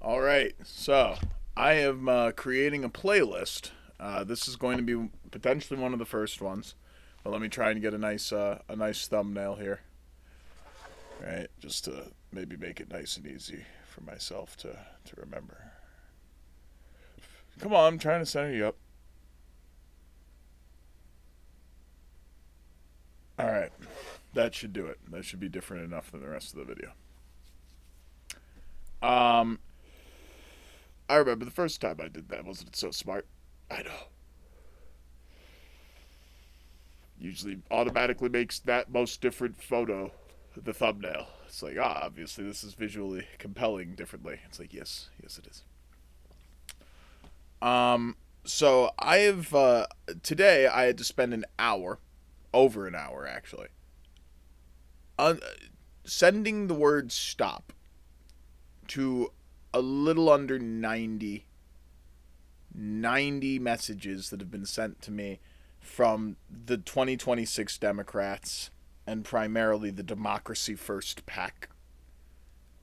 All right, so I am creating a playlist. This is going to be potentially one of the first ones, but let me try and get a nice thumbnail here. All right, just to maybe make it nice and easy for myself to remember. Come on, I'm trying to center you up. All right, that should do it. That should be different enough than the rest of the video. Um, I remember the first time I did that. Wasn't it so smart? I know. Usually automatically makes that most different photo the thumbnail. It's like, obviously this is visually compelling differently. It's like, yes, it is. So I have today I had to spend an hour, over an hour actually, on sending the word stop to a little under 90 messages that have been sent to me from the 2026 Democrats and primarily the Democracy First PAC.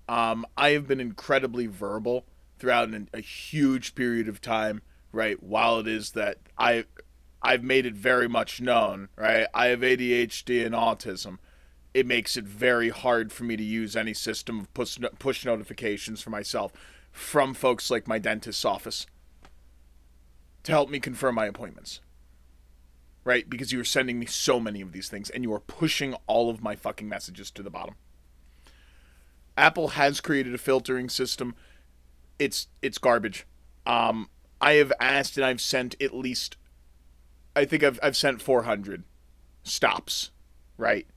I have been incredibly verbal throughout a huge period of time, right? While it is that I've made it very much known, right? I have ADHD and autism. It makes it very hard for me to use any system of push notifications for myself from folks like my dentist's office to help me confirm my appointments, right? Because you are sending me so many of these things and you are pushing all of my fucking messages to the bottom. Apple has created a filtering system. It's garbage. I have asked and I've sent at least, I think I've sent 400 stops, right?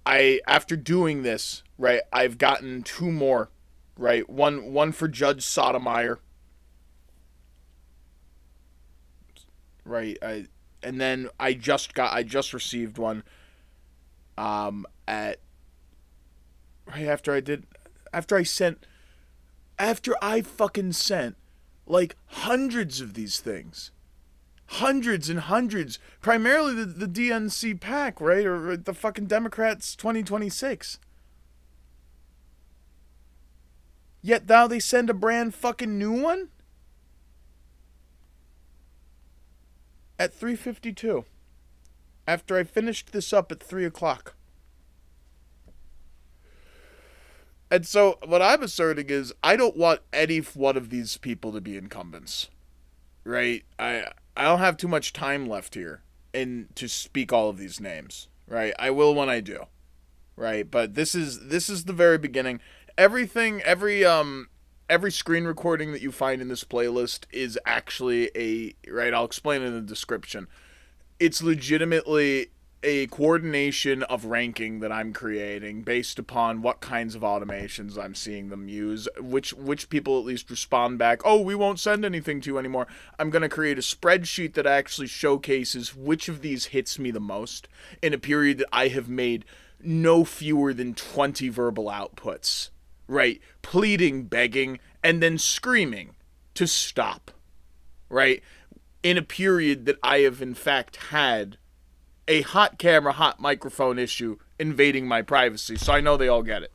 I after doing this, right, I've gotten two more, right? One for Judge Sotomayor, right? And then I just received one at right after I fucking sent like hundreds of these things. Hundreds and hundreds, primarily the DNC pack, right? Or the fucking Democrats 2026. Yet now they send a brand fucking new one at 3:52 after I finished this up at 3 o'clock. And so what I'm asserting is I don't want any one of these people to be incumbents, right? I don't have too much time left here and to speak all of these names, right? I will when I do, right? But this is the very beginning. Every screen recording that you find in this playlist is actually a right. I'll explain it in the description. It's legitimately a coordination of ranking that I'm creating based upon what kinds of automations I'm seeing them use, which people at least respond back, "Oh, we won't send anything to you anymore." I'm going to create a spreadsheet that actually showcases which of these hits me the most in a period that I have made no fewer than 20 verbal outputs, right? Pleading, begging, and then screaming to stop, right? In a period that I have in fact had a hot camera, hot microphone issue invading my privacy, so I know they all get it.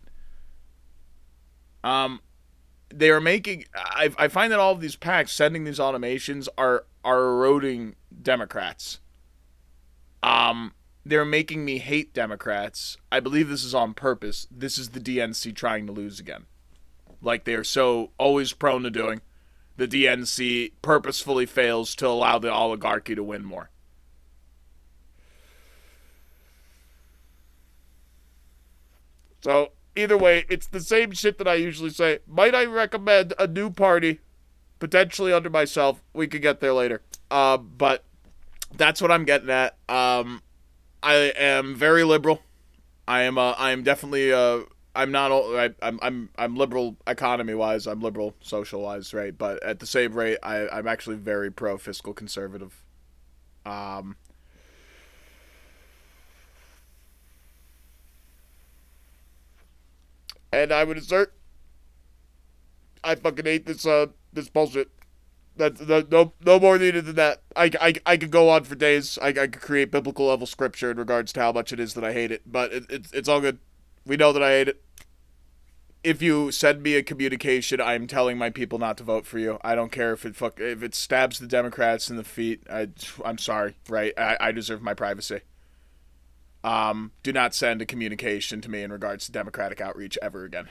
Um, they are making. I find that all of these packs sending these automations are eroding Democrats. They're making me hate Democrats. I believe this is on purpose. This is the DNC trying to lose again, like they are so always prone to doing. The DNC purposefully fails to allow the oligarchy to win more. So either way, it's the same shit that I usually say. Might I recommend a new party, potentially under myself? We could get there later. But that's what I'm getting at. I am very liberal. I am definitely. I'm not. I'm liberal economy wise. I'm liberal social wise, right? But at the same rate, I'm actually very pro fiscal conservative. Um, and I would assert I fucking hate this bullshit. No more needed than that. I could go on for days. I could create biblical level scripture in regards to how much it is that I hate it, but it's all good. We know that I hate it. if you send me a communication, I'm telling my people not to vote for you. I don't care if it stabs the Democrats in the feet. I'm sorry, right? I deserve my privacy. Do not send a communication to me in regards to Democratic outreach ever again.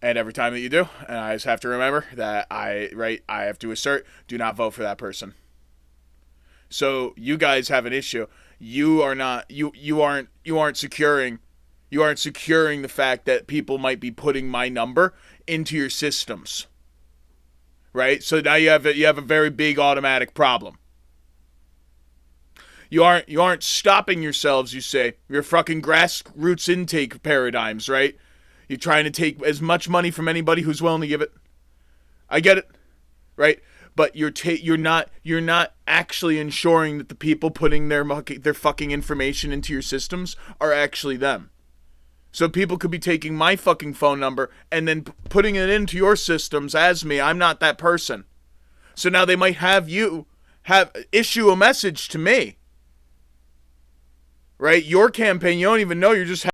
And every time that you do, and I just have to remember that I have to assert, do not vote for that person. So you guys have an issue. You aren't securing the fact that people might be putting my number into your systems. Right? So now you have a very big automatic problem. You aren't stopping yourselves, you say. Your fucking grassroots intake paradigms, right? You're trying to take as much money from anybody who's willing to give it. I get it, right? But you're not actually ensuring that the people putting their fucking information into your systems are actually them. So people could be taking my fucking phone number and then putting it into your systems as me. I'm not that person. So now they might have you issue a message to me. Right? Your campaign, you don't even know, you're just